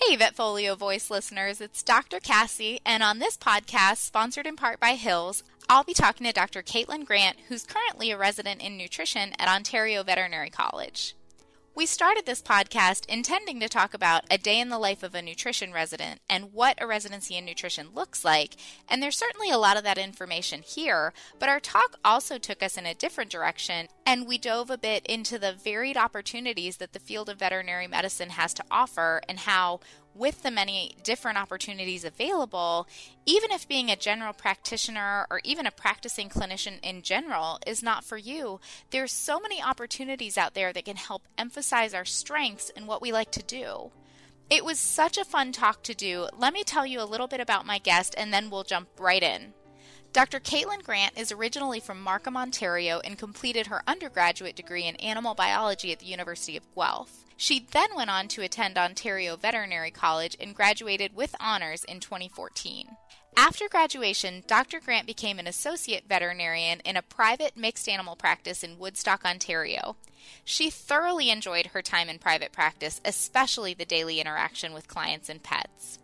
Hey, Vetfolio Voice listeners, it's Dr. Cassie, and on this podcast, sponsored in part by Hills, I'll be talking to Dr. Caitlin Grant, who's currently a resident in nutrition at Ontario Veterinary College. We started this podcast intending to talk about a day in the life of a nutrition resident and what a residency in nutrition looks like, and there's certainly a lot of that information here, but our talk also took us in a different direction, and we dove a bit into the varied opportunities that the field of veterinary medicine has to offer and how, with the many different opportunities available, even if being a general practitioner or even a practicing clinician in general is not for you, there's so many opportunities out there that can help emphasize our strengths and what we like to do. It was such a fun talk to do. Let me tell you a little bit about my guest and then we'll jump right in. Dr. Caitlin Grant is originally from Markham, Ontario, and completed her undergraduate degree in animal biology at the University of Guelph. She then went on to attend Ontario Veterinary College and graduated with honors in 2014. After graduation, Dr. Grant became an associate veterinarian in a private mixed animal practice in Woodstock, Ontario. She thoroughly enjoyed her time in private practice, especially the daily interaction with clients and pets.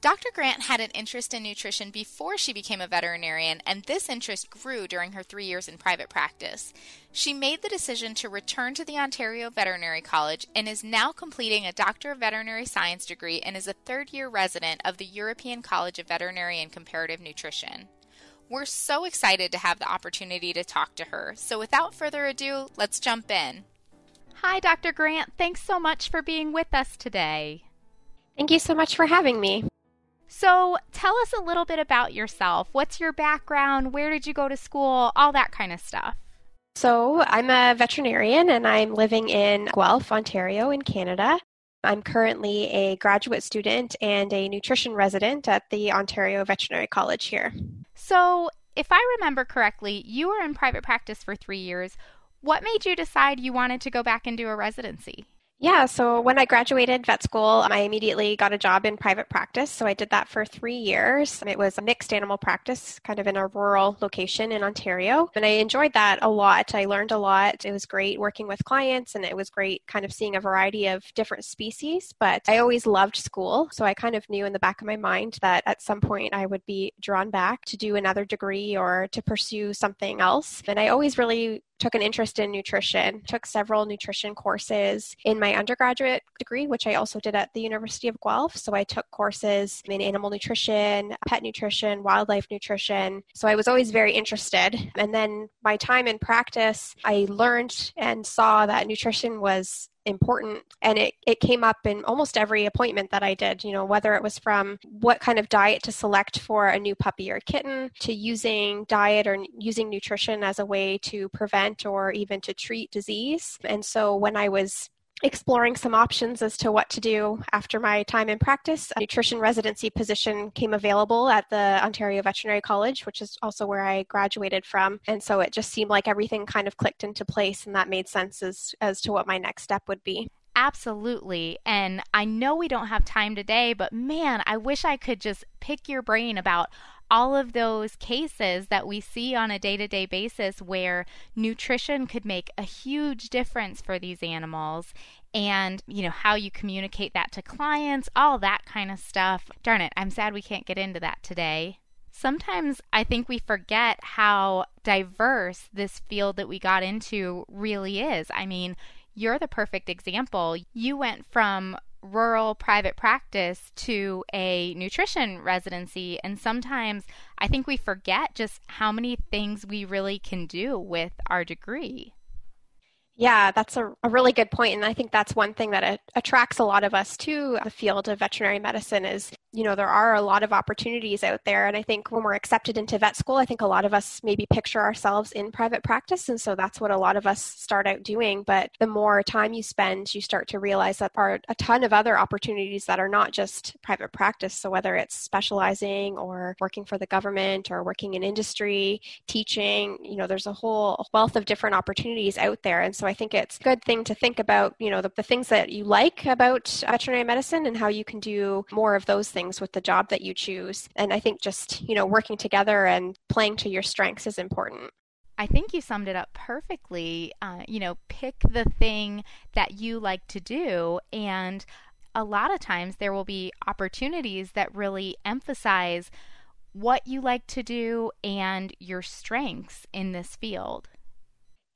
Dr. Grant had an interest in nutrition before she became a veterinarian, and this interest grew during her 3 years in private practice. She made the decision to return to the Ontario Veterinary College and is now completing a Doctor of Veterinary Science degree and is a third-year resident of the European College of Veterinary and Comparative Nutrition. We're so excited to have the opportunity to talk to her, so without further ado, let's jump in. Hi, Dr. Grant. Thanks so much for being with us today. Thank you so much for having me. So tell us a little bit about yourself. What's your background? Where did you go to school? All that kind of stuff. So I'm a veterinarian and I'm living in Guelph, Ontario in Canada. I'm currently a graduate student and a nutrition resident at the Ontario Veterinary College here. So if I remember correctly, you were in private practice for 3 years. What made you decide you wanted to go back and do a residency? Yeah, so when I graduated vet school, I immediately got a job in private practice. So I did that for 3 years. It was a mixed animal practice, kind of in a rural location in Ontario. And I enjoyed that a lot. I learned a lot. It was great working with clients and it was great kind of seeing a variety of different species. But I always loved school. So I kind of knew in the back of my mind that at some point I would be drawn back to do another degree or to pursue something else. And I always really took an interest in nutrition, took several nutrition courses in my undergraduate degree, which I also did at the University of Guelph. So I took courses in animal nutrition, pet nutrition, wildlife nutrition. So I was always very interested. And then my time in practice, I learned and saw that nutrition was important. And it came up in almost every appointment that I did, whether it was from what kind of diet to select for a new puppy or kitten to using diet or using nutrition as a way to prevent or even to treat disease. And so when I was exploring some options as to what to do after my time in practice, a nutrition residency position came available at the Ontario Veterinary College, which is also where I graduated from. And so it just seemed like everything kind of clicked into place and that made sense as to what my next step would be. Absolutely. And I know we don't have time today, but man, I wish I could just pick your brain about all of those cases that we see on a day-to-day basis where nutrition could make a huge difference for these animals and, how you communicate that to clients, all that kind of stuff. Darn it, I'm sad we can't get into that today. Sometimes I think we forget how diverse this field that we got into really is. I mean, you're the perfect example. You went from rural private practice to a nutrition residency, and sometimes I think we forget just how many things we really can do with our degree. Yeah, that's a really good point. And I think that's one thing that attracts a lot of us to the field of veterinary medicine is, there are a lot of opportunities out there. And I think when we're accepted into vet school, I think a lot of us maybe picture ourselves in private practice. And so that's what a lot of us start out doing. But the more time you spend, you start to realize that there are a ton of other opportunities that are not just private practice. So whether it's specializing or working for the government or working in industry, teaching, there's a whole wealth of different opportunities out there. And so I think it's a good thing to think about, the things that you like about veterinary medicine and how you can do more of those things with the job that you choose. And I think just, working together and playing to your strengths is important. I think you summed it up perfectly. Pick the thing that you like to do. And a lot of times there will be opportunities that really emphasize what you like to do and your strengths in this field.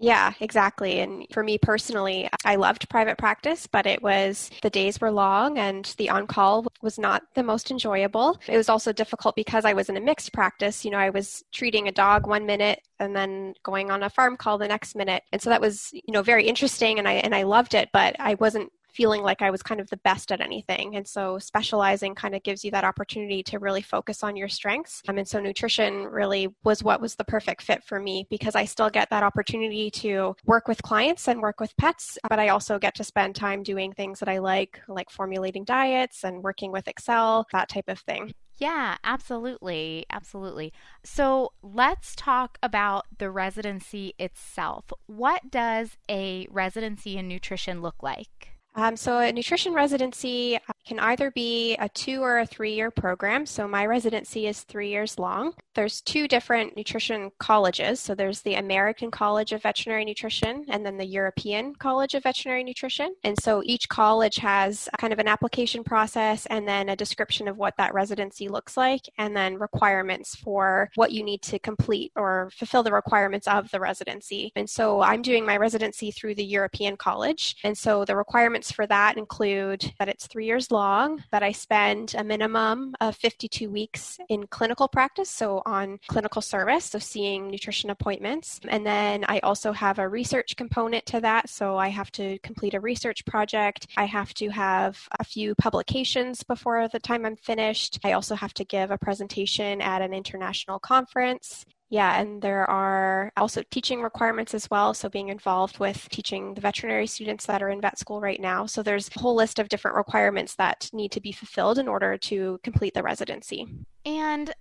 Yeah, exactly. And for me personally, I loved private practice, but the days were long and the on-call was not the most enjoyable. It was also difficult because I was in a mixed practice. I was treating a dog one minute and then going on a farm call the next minute. And so that was, very interesting and I loved it, but I wasn't feeling like I was kind of the best at anything. And so specializing kind of gives you that opportunity to really focus on your strengths. And so nutrition really was what was the perfect fit for me because I still get that opportunity to work with clients and work with pets, but I also get to spend time doing things that I like formulating diets and working with Excel, that type of thing. Yeah, absolutely. Absolutely. So let's talk about the residency itself. What does a residency in nutrition look like? So a nutrition residency can either be a 2 or a 3-year program. So my residency is 3 years long. There's 2 different nutrition colleges. So there's the American College of Veterinary Nutrition and then the European College of Veterinary Nutrition. And so each college has kind of an application process and then a description of what that residency looks like and then requirements for what you need to complete or fulfill the requirements of the residency. And so I'm doing my residency through the European College. And so the requirements for that include that it's 3 years long, that I spend a minimum of 52 weeks in clinical practice, so on clinical service, so seeing nutrition appointments. And then I also have a research component to that, so I have to complete a research project. I have to have a few publications before the time I'm finished. I also have to give a presentation at an international conference. Yeah, and there are also teaching requirements as well. So being involved with teaching the veterinary students that are in vet school right now. So there's a whole list of different requirements that need to be fulfilled in order to complete the residency. And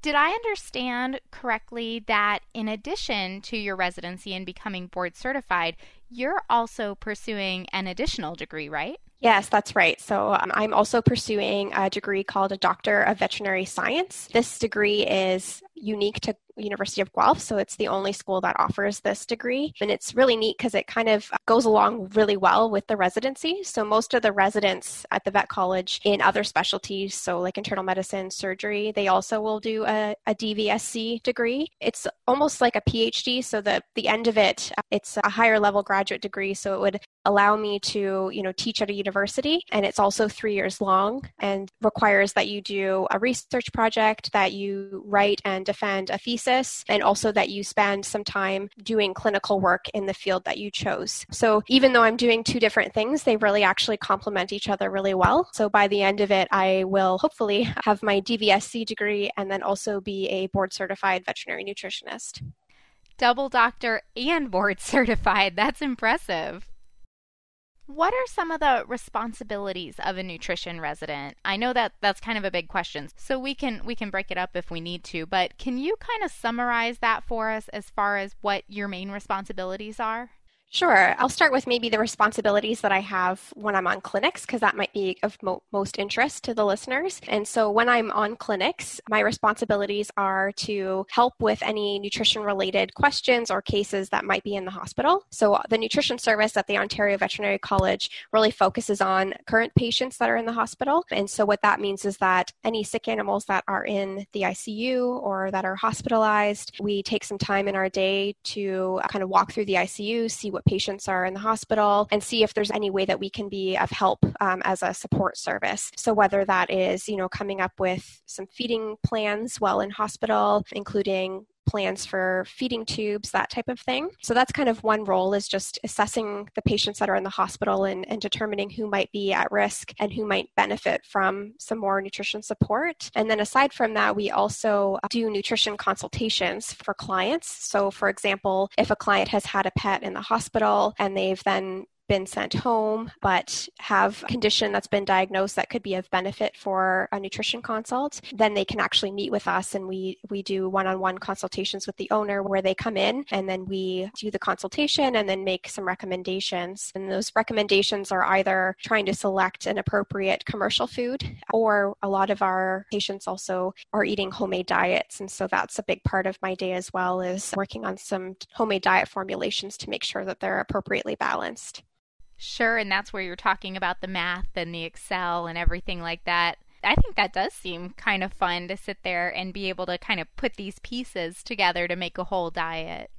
did I understand correctly that in addition to your residency and becoming board certified, you're also pursuing an additional degree, right? Yes, that's right. So I'm also pursuing a degree called a Doctor of Veterinary Science. This degree is unique to University of Guelph, so it's the only school that offers this degree. And it's really neat because it kind of goes along really well with the residency. So most of the residents at the vet college in other specialties, so like internal medicine, surgery, they also will do a DVSC degree. It's almost like a PhD, so the end of it, it's a higher level graduate degree, so it would allow me to, teach at a university, and it's also 3 years long and requires that you do a research project, that you write and defend a thesis, and also that you spend some time doing clinical work in the field that you chose. So even though I'm doing 2 different things, they really actually complement each other really well. So by the end of it, I will hopefully have my DVSC degree and then also be a board certified veterinary nutritionist. Double doctor and board certified. That's impressive. What are some of the responsibilities of a nutrition resident? I know that that's kind of a big question, so we can break it up if we need to, but can you kind of summarize that for us as far as what your main responsibilities are? Sure. I'll start with maybe the responsibilities that I have when I'm on clinics, because that might be of most interest to the listeners. And so when I'm on clinics, my responsibilities are to help with any nutrition-related questions or cases that might be in the hospital. So the nutrition service at the Ontario Veterinary College really focuses on current patients that are in the hospital. And so what that means is that any sick animals that are in the ICU or that are hospitalized, we take some time in our day to kind of walk through the ICU, see what patients are in the hospital, and see if there's any way that we can be of help as a support service. So whether that is, coming up with some feeding plans while in hospital, including plans for feeding tubes, that type of thing. So that's kind of one role, is just assessing the patients that are in the hospital and determining who might be at risk and who might benefit from some more nutrition support. And then aside from that, we also do nutrition consultations for clients. So for example, if a client has had a pet in the hospital and they've then been sent home but have a condition that's been diagnosed that could be of benefit for a nutrition consult, then they can actually meet with us, and we do one-on-one consultations with the owner where they come in and then we do the consultation and then make some recommendations. And those recommendations are either trying to select an appropriate commercial food, or a lot of our patients also are eating homemade diets. And so that's a big part of my day as well, is working on some homemade diet formulations to make sure that they're appropriately balanced. Sure, and that's where you're talking about the math and the Excel and everything like that. I think that does seem kind of fun to sit there and be able to kind of put these pieces together to make a whole diet.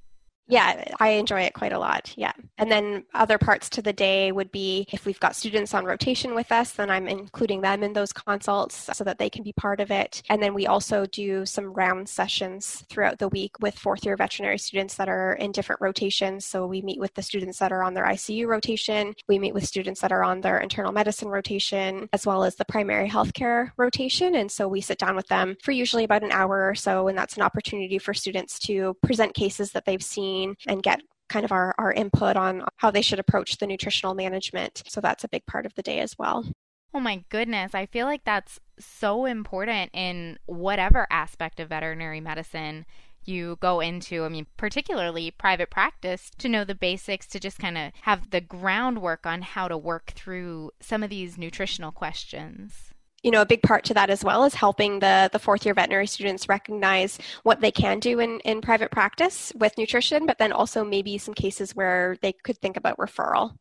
Yeah, I enjoy it quite a lot. Yeah. And then other parts to the day would be if we've got students on rotation with us, then I'm including them in those consults so that they can be part of it. And then we also do some round sessions throughout the week with fourth year veterinary students that are in different rotations. So we meet with the students that are on their ICU rotation, we meet with students that are on their internal medicine rotation, as well as the primary healthcare rotation. And so we sit down with them for usually about an hour or so, and that's an opportunity for students to present cases that they've seen and get kind of our input on how they should approach the nutritional management. So that's a big part of the day as well. Oh my goodness, I feel like that's so important in whatever aspect of veterinary medicine you go into. I mean, particularly private practice, to know the basics, to just kind of have the groundwork on how to work through some of these nutritional questions. A big part to that as well is helping the fourth year veterinary students recognize what they can do in private practice with nutrition, but then also maybe some cases where they could think about referral.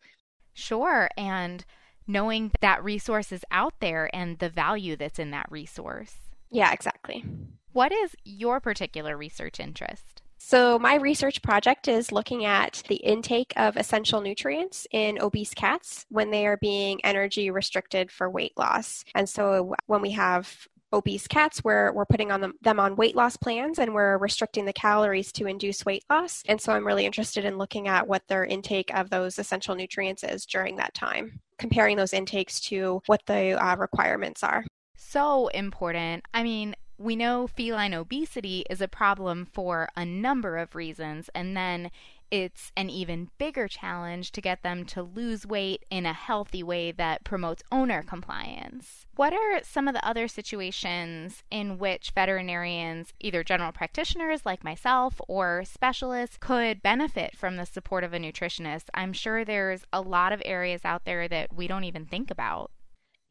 Sure, and knowing that resource is out there and the value that's in that resource. Yeah, exactly. What is your particular research interest? So my research project is looking at the intake of essential nutrients in obese cats when they are being energy restricted for weight loss. And so when we have obese cats, we're putting them on weight loss plans, and we're restricting the calories to induce weight loss. And so I'm really interested in looking at what their intake of those essential nutrients is during that time, comparing those intakes to what the requirements are. So important. I mean, we know feline obesity is a problem for a number of reasons, and then it's an even bigger challenge to get them to lose weight in a healthy way that promotes owner compliance. What are some of the other situations in which veterinarians, either general practitioners like myself or specialists, could benefit from the support of a nutritionist? I'm sure there's a lot of areas out there that we don't even think about.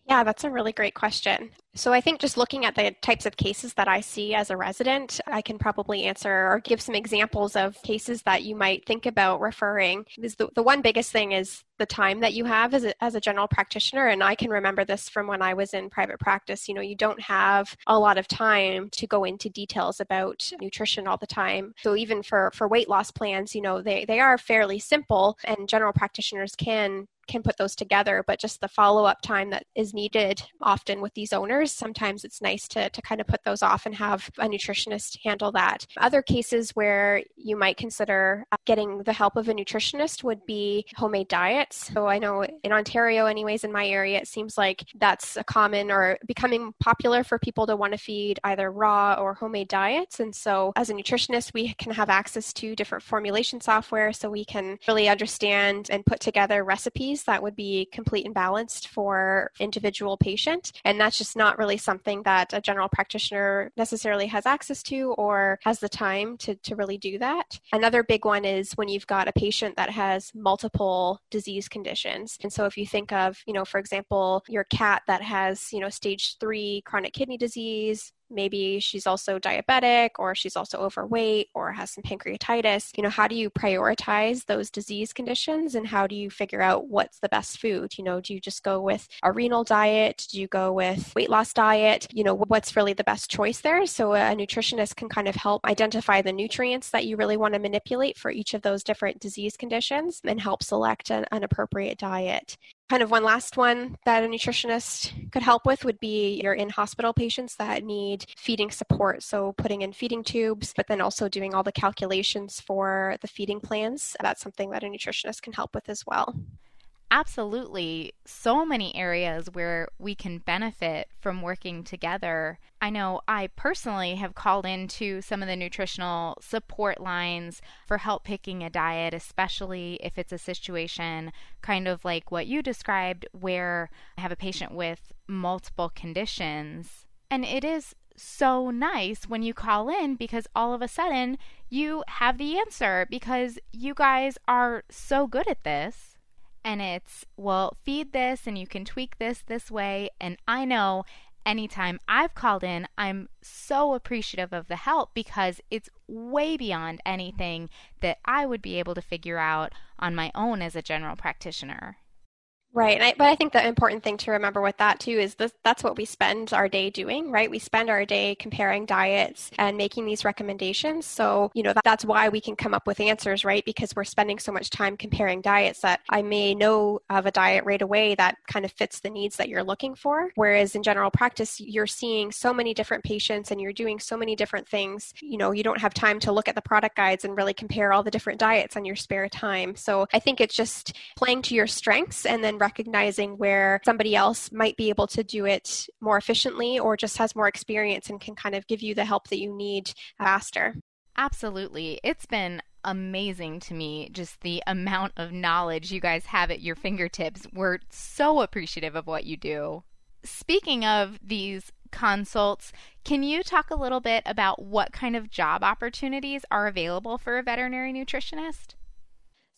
Yeah, that's a really great question. So I think just looking at the types of cases that I see as a resident, I can probably answer or give some examples of cases that you might think about referring. Because the one biggest thing is the time that you have as a general practitioner. And I can remember this from when I was in private practice. You don't have a lot of time to go into details about nutrition all the time. So even for weight loss plans, they are fairly simple, and general practitioners can put those together, but just the follow-up time that is needed often with these owners, sometimes it's nice to kind of put those off and have a nutritionist handle that. Other cases where you might consider getting the help of a nutritionist would be homemade diets. So I know in Ontario, anyways, in my area, it seems like that's a common or becoming popular for people to want to feed either raw or homemade diets. And so as a nutritionist, we can have access to different formulation software, so we can really understand and put together recipes that would be complete and balanced for individual patient. And that's just not really something that a general practitioner necessarily has access to or has the time to really do that. Another big one is when you've got a patient that has multiple disease conditions. And so if you think of, for example, your cat that has, stage 3 chronic kidney disease, maybe she's also diabetic, or she's also overweight, or has some pancreatitis. How do you prioritize those disease conditions, and how do you figure out what's the best food? Do you just go with a renal diet? Do you go with weight loss diet? What's really the best choice there? So a nutritionist can kind of help identify the nutrients that you really want to manipulate for each of those different disease conditions and help select an appropriate diet. Kind of one last one that a nutritionist could help with would be your in-hospital patients that need feeding support. So putting in feeding tubes, but then also doing all the calculations for the feeding plans. That's something that a nutritionist can help with as well. Absolutely. So many areas where we can benefit from working together. I know I personally have called into some of the nutritional support lines for help picking a diet, especially if it's a situation kind of like what you described, where I have a patient with multiple conditions. And it is so nice when you call in, because all of a sudden you have the answer because you guys are so good at this. And it's, well, feed this and you can tweak this way. And I know anytime I've called in, I'm so appreciative of the help, because it's way beyond anything that I would be able to figure out on my own as a general practitioner. Right. But I think the important thing to remember with that too is that's what we spend our day doing, right? We spend our day comparing diets and making these recommendations. So, that's why we can come up with answers, right? Because we're spending so much time comparing diets that I may know of a diet right away that kind of fits the needs that you're looking for. Whereas in general practice, you're seeing so many different patients and you're doing so many different things. You don't have time to look at the product guides and really compare all the different diets on your spare time. So I think it's just playing to your strengths and then recognizing where somebody else might be able to do it more efficiently or just has more experience and can kind of give you the help that you need faster. Absolutely. It's been amazing to me, just the amount of knowledge you guys have at your fingertips. We're so appreciative of what you do. Speaking of these consults, can you talk a little bit about what kind of job opportunities are available for a veterinary nutritionist?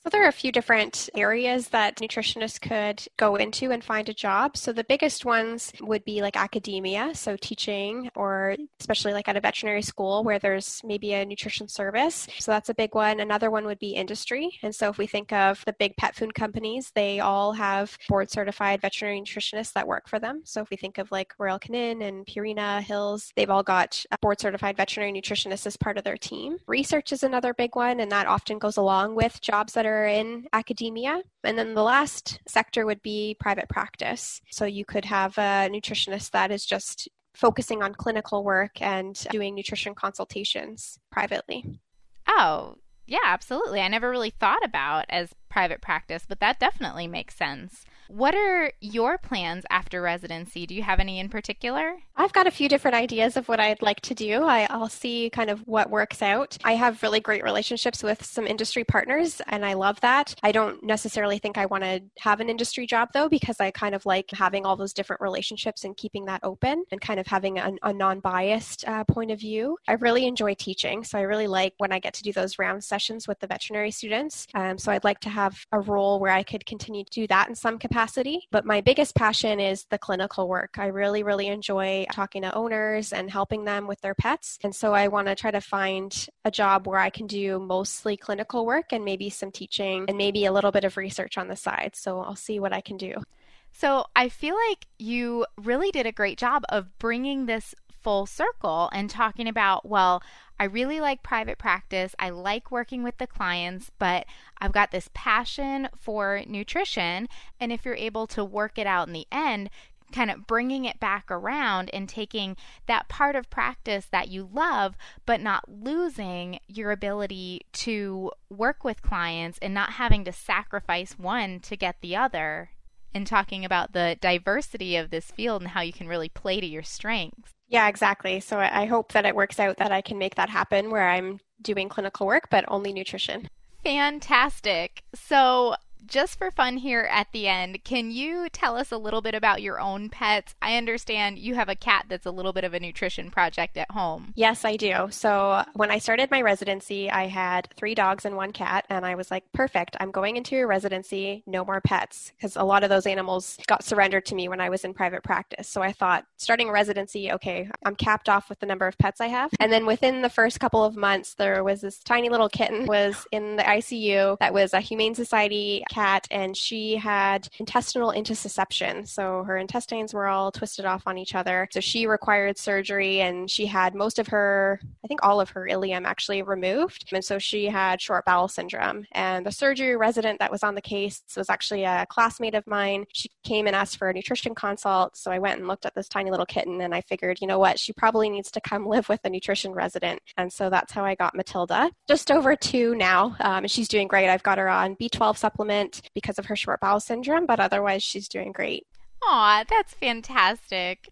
So there are a few different areas that nutritionists could go into and find a job. So the biggest ones would be like academia, so teaching, or especially like at a veterinary school where there's maybe a nutrition service. So that's a big one. Another one would be industry. And so if we think of the big pet food companies, they all have board certified veterinary nutritionists that work for them. So if we think of like Royal Canin and Purina, Hills, they've all got board certified veterinary nutritionists as part of their team. Research is another big one, and that often goes along with jobs that are in academia. And then the last sector would be private practice. So you could have a nutritionist that is just focusing on clinical work and doing nutrition consultations privately. Oh, yeah, absolutely. I never really thought about as private practice, but that definitely makes sense. What are your plans after residency? Do you have any in particular? I've got a few different ideas of what I'd like to do. I'll see kind of what works out. I have really great relationships with some industry partners, and I love that. I don't necessarily think I want to have an industry job, though, because I kind of like having all those different relationships and keeping that open and kind of having a non-biased point of view. I really enjoy teaching, so I really like when I get to do those round sessions with the veterinary students. So I'd like to have a role where I could continue to do that in some capacity. But my biggest passion is the clinical work. I really, really enjoy talking to owners and helping them with their pets. And so I want to try to find a job where I can do mostly clinical work and maybe some teaching and maybe a little bit of research on the side. So I'll see what I can do. So I feel like you really did a great job of bringing this full circle and talking about, well, I really like private practice. I like working with the clients, but I've got this passion for nutrition. And if you're able to work it out in the end, kind of bringing it back around and taking that part of practice that you love, but not losing your ability to work with clients and not having to sacrifice one to get the other, and talking about the diversity of this field and how you can really play to your strengths. Yeah, exactly. So I hope that it works out that I can make that happen where I'm doing clinical work, but only nutrition. Fantastic. So just for fun here at the end, can you tell us a little bit about your own pets? I understand you have a cat that's a little bit of a nutrition project at home. Yes, I do. So when I started my residency, I had 3 dogs and 1 cat, and I was like, perfect, I'm going into a residency, no more pets, because a lot of those animals got surrendered to me when I was in private practice. So I thought, starting a residency, okay, I'm capped off with the number of pets I have. And then within the first couple of months, there was this tiny little kitten was in the ICU that was a Humane Society cat, and she had intestinal intussusception. So her intestines were all twisted off on each other. So she required surgery, and she had most of her, I think all of her ileum actually removed. And so she had short bowel syndrome. And the surgery resident that was on the case was actually a classmate of mine. She came and asked for a nutrition consult. So I went and looked at this tiny little kitten, and I figured, you know what, she probably needs to come live with a nutrition resident. And so that's how I got Matilda. Just over 2 now, and she's doing great. I've got her on B12 supplement because of her short bowel syndrome, but otherwise she's doing great. Aw, that's fantastic.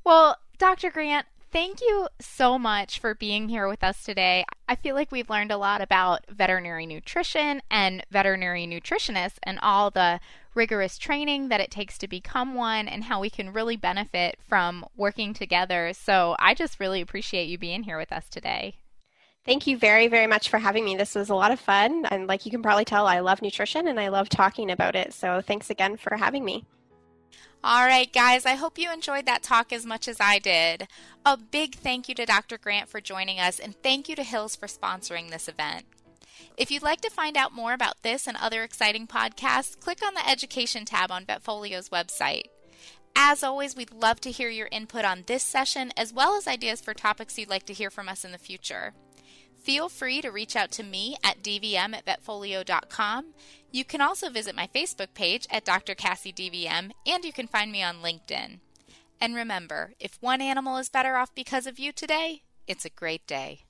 Well, Dr. Grant, thank you so much for being here with us today. I feel like we've learned a lot about veterinary nutrition and veterinary nutritionists and all the rigorous training that it takes to become one and how we can really benefit from working together. So I just really appreciate you being here with us today. Thank you very, very much for having me. This was a lot of fun. And like you can probably tell, I love nutrition and I love talking about it. So thanks again for having me. All right, guys, I hope you enjoyed that talk as much as I did. A big thank you to Dr. Grant for joining us, and thank you to Hills for sponsoring this event. If you'd like to find out more about this and other exciting podcasts, click on the Education tab on Vetfolio's website. As always, we'd love to hear your input on this session, as well as ideas for topics you'd like to hear from us in the future. Feel free to reach out to me at dvm@vetfolio.com. You can also visit my Facebook page at Dr. Cassie DVM, and you can find me on LinkedIn. And remember, if one animal is better off because of you today, it's a great day.